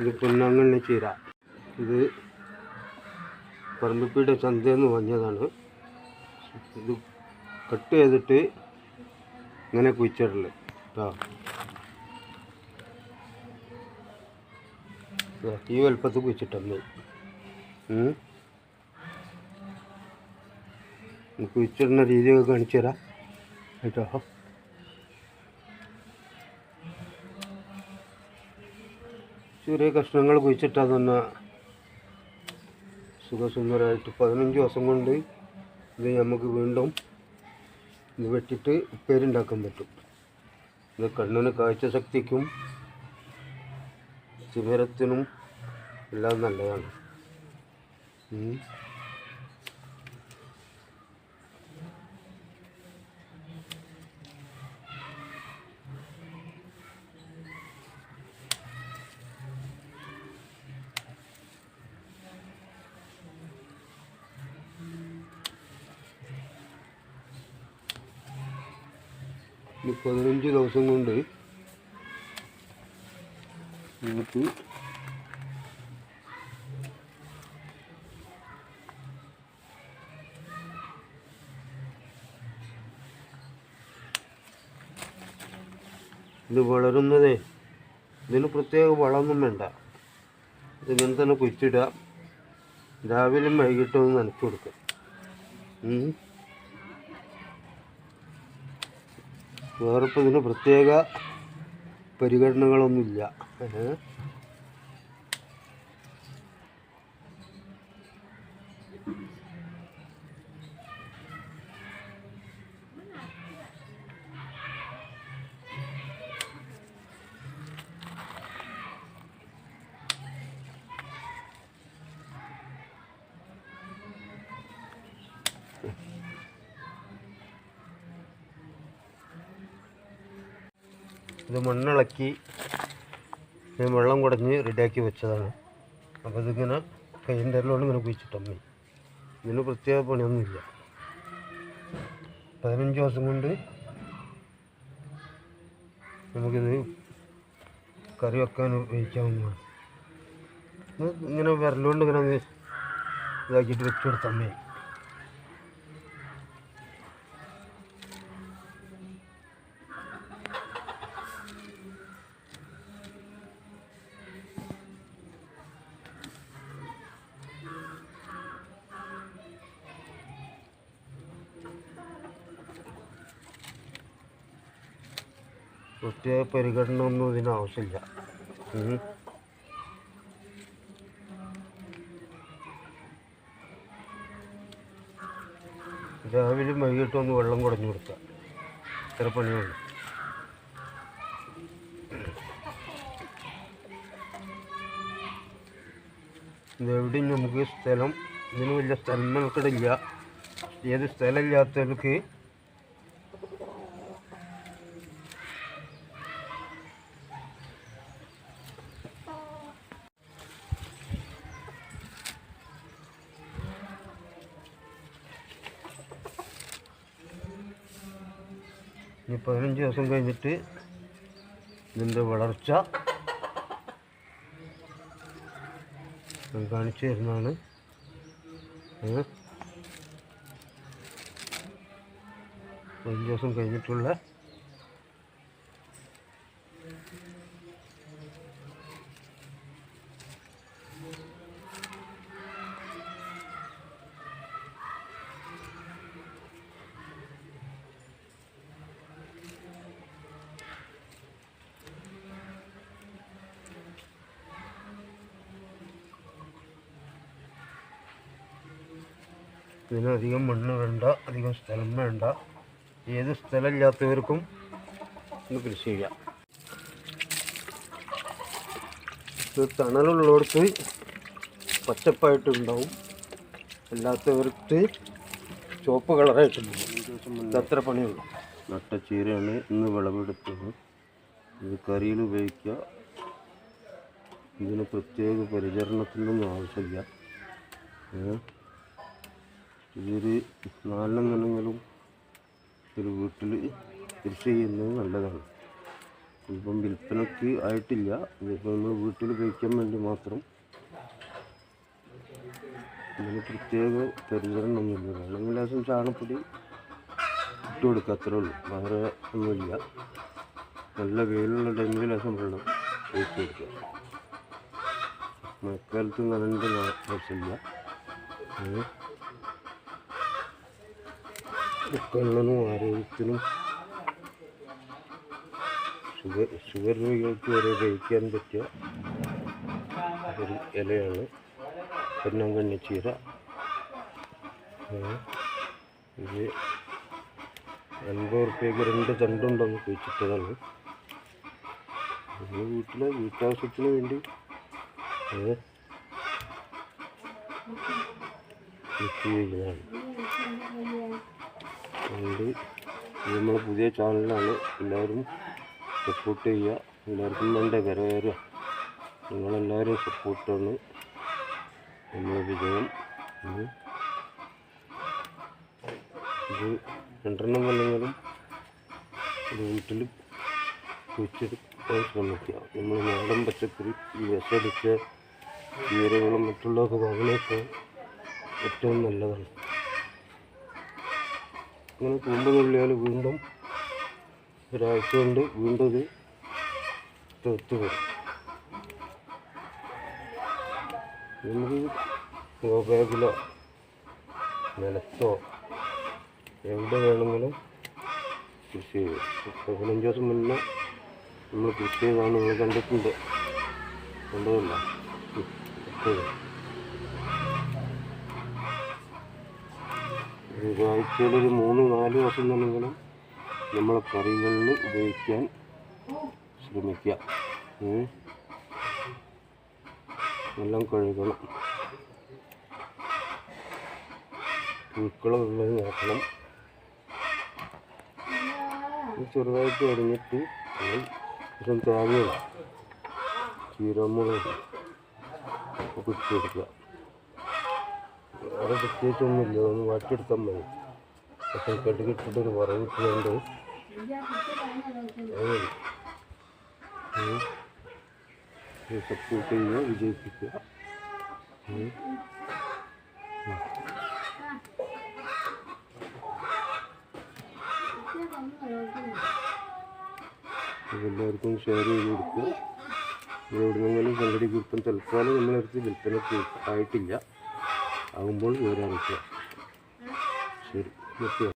ഇത് പൊന്നാങ്കണ്ണി ചീര. ഇത് പറമ്പിപ്പീടെ ചന്തയിൽ നിന്ന് വാങ്ങിയതാണ്. ഇത് കട്ട് ചെയ്തിട്ട് ഇങ്ങനെ കുഴിച്ചിടല് കേട്ടോ. ഈ വലുപ്പത്തിൽ കുഴിച്ചിട്ടു കുഴിച്ചിടുന്ന രീതിയൊക്കെ കാണിച്ചു തരാം കേട്ടോ. ചെറിയ കഷ്ണങ്ങൾ കുഴിച്ചിട്ടാൽ തന്നെ സുഖസുന്ദരമായിട്ട് 15 ദിവസം കൊണ്ട് ഇത് നമുക്ക് വീണ്ടും ഇത് വെട്ടിയിട്ട് ഉപ്പേരിണ്ടാക്കാൻ പറ്റും. ഇത് കണ്ണിന് കാഴ്ചശക്തിക്കും തിമിരത്തിനും എല്ലാം നല്ലതാണ്. 15 ദിവസം കൊണ്ട് നമുക്ക് ഇത് വളരുന്നതേ. ഇതിന് പ്രത്യേക വളമൊന്നും വേണ്ട. ഇതിങ്ങനെ തന്നെ കുഴിച്ചിടുക. രാവിലെയും വൈകിട്ടും നനച്ചു കൊടുക്കുക. വേറെ ഇപ്പോൾ ഇതിന് പ്രത്യേക പരിഗണനകളൊന്നുമില്ല. ഇത് മണ്ണിളക്കി വെള്ളം കുടഞ്ഞ് റെഡിയാക്കി വെച്ചതാണ്. അപ്പോൾ ഇതിങ്ങനെ കൈൻ്റെ എല്ലോട് ഇങ്ങനെ കുഴിച്ചിട്ടമ്മി. ഇതിന് പ്രത്യേക പണിയൊന്നുമില്ല. 15 ദിവസം കൊണ്ട് നമുക്കിത് കറി വെക്കാൻ ഉപയോഗിക്കാവുന്നതാണ്. ഇങ്ങനെ വിരലുകൊണ്ട് ഇങ്ങനെ ഇതാക്കിയിട്ട് വെച്ച് കൊടുത്തമ്മേ. പ്രത്യേക പരിഗണന ഒന്നും ഇതിന് ആവശ്യമില്ല. രാവിലെ വൈകിട്ടും ഒന്ന് വെള്ളം കുടഞ്ഞു കൊടുക്കുക. ഇത്ര പണിയുള്ളൂ. ഇതെവിടെയും നമുക്ക് സ്ഥലം, ഇതിന് വലിയ സ്ഥലം നമുക്കിടില്ല. ഏത് സ്ഥലമില്ലാത്തവർക്ക് ഇനി 15 ദിവസം കഴിഞ്ഞിട്ട് ഇതിൻ്റെ വളർച്ച കാണിച്ചു തരുന്നതാണ്. 15 ദിവസം കഴിഞ്ഞിട്ടുള്ള ഇതിനധികം മണ്ണ് വേണ്ട, അധികം സ്ഥലം വേണ്ട. ഏത് സ്ഥലമില്ലാത്തവർക്കും ഇത് കൃഷി ചെയ്യാം. ഇത് തണലുള്ളവർക്ക് പച്ചപ്പായിട്ടുണ്ടാവും, അല്ലാത്തവർക്ക് ചുവപ്പ് കളറായിട്ടുണ്ടാവും. ഇതത്ര പണിയുള്ളൂ. നട്ട ചീരയാണ് ഇന്ന് വിളവെടുത്തത്. ഇത് കറിയിൽ ഉപയോഗിക്കുക. ഇതിന് പ്രത്യേക പരിചരണത്തിനൊന്നും ആവശ്യമില്ല. ഇതൊരു 4 ഒരു വീട്ടിൽ കൃഷി ചെയ്യുന്നത് നല്ലതാണ്. ഇപ്പം വിൽപ്പനയ്ക്ക് ആയിട്ടില്ല. ഇതിപ്പോൾ നമ്മൾ വീട്ടിൽ കഴിക്കാൻ വേണ്ടി മാത്രം. ഇതിന് പ്രത്യേക പരിചരണമൊന്നുമില്ല. വേണമെങ്കിൽ ലേശം ചാണപ്പൊടി ഇട്ട് കൊടുക്കുക, അത്രേ ഉള്ളൂ. വേറെ ഒന്നുമില്ല. നല്ല വെയിലുള്ള ടൈമിൽ ലേശം വെള്ളം ഒഴിച്ച് കൊടുക്കുക. മഴക്കാലത്ത് നനേണ്ട ആവശ്യമില്ല. കണ്ണിനും ആരോഗ്യത്തിനും ഷുഗർ രോഗികൾക്ക് വരെ കഴിക്കാൻ പറ്റിയ ഒരു ഇലയാണ് പൊന്നാങ്കണ്ണിച്ചീര. ഇത് 50 ഉറുപ്പ്യക്ക് 2 തണ്ടുണ്ടെന്ന് കുഴിച്ചിട്ടതാണ്. നമ്മൾ വീട്ടാവശ്യത്തിന് വേണ്ടി കൃഷി ചെയ്യുന്നതാണ്. അതുകൊണ്ട് ഇത് നമ്മളെ പുതിയ ചാനലാണ്. എല്ലാവരും സപ്പോർട്ട് ചെയ്യുക. എല്ലാവർക്കും വേണ്ട കരകയറുക. നിങ്ങളെല്ലാവരും സപ്പോർട്ടാണ് നമ്മളെ വിജയം. ഇത് 2 കൊല്ലെങ്കിലും ഇത് വീട്ടിൽ കുഴിച്ചെടുക്കാൻ ശ്രമിക്കുക. നമ്മൾ നാടൻ പച്ചക്കറി ഈ വിഷടിച്ച ചീരകളും മറ്റുള്ളതൊക്കെ വാങ്ങുന്നതൊക്കെ ഏറ്റവും നല്ലതാണ്. ഇങ്ങനെ കൂമ്പ് തുള്ളിയാൽ വീണ്ടും ഒരാഴ്ച കൊണ്ട് വീണ്ടും ഇത് തെത്ത് വരും. നമുക്ക് ഗോബാഗിലോ നിലത്തോ എവിടെ വേണമെങ്കിലും കൃഷി ചെയ്യും. 15 ദിവസം മുന്നേ നമ്മൾ കൃഷി ചെയ്താണ് നിങ്ങൾ കണ്ടിട്ടുണ്ട്. കണ്ടതല്ല ഒരാഴ്ചയിലൊരു 3-4 ദിവസം തന്നെങ്കിലും നമ്മളെ കറികളിൽ ഉപയോഗിക്കാൻ ശ്രമിക്കുക. എല്ലാം കഴുകണം. പുഴുക്കളുള്ളത് നോക്കണം. ചെറുതായിട്ട് അരിഞ്ഞിട്ട് കുറച്ച് തേങ്ങയും ചീരമുളകും ഒക്കെ ഇട്ട് കൊടുക്കുക. വേറെ പ്രത്യേകിച്ചൊന്നുമില്ല. ഒന്ന് വാട്ടിയെടുത്താൽ മതി. പക്ഷേ കടുകിട്ടിട്ടൊരു വറവിട്ടുകൊണ്ട് സപ്പോർട്ട് ചെയ്യുക, വിജയിപ്പിക്കുക. എല്ലാവർക്കും ഷെയർ ചെയ്ത് കൊടുക്കുക. എവിടെന്നെങ്കിലും സംഘടിക്കും. ഇപ്പം തൽക്കാലം നമ്മളടുത്ത് വിൽപ്പനയ്ക്ക് ആയിട്ടില്ല. ആകുമ്പോൾ വിവരം അറിയിക്കുക. ശരി, നിർത്തുക.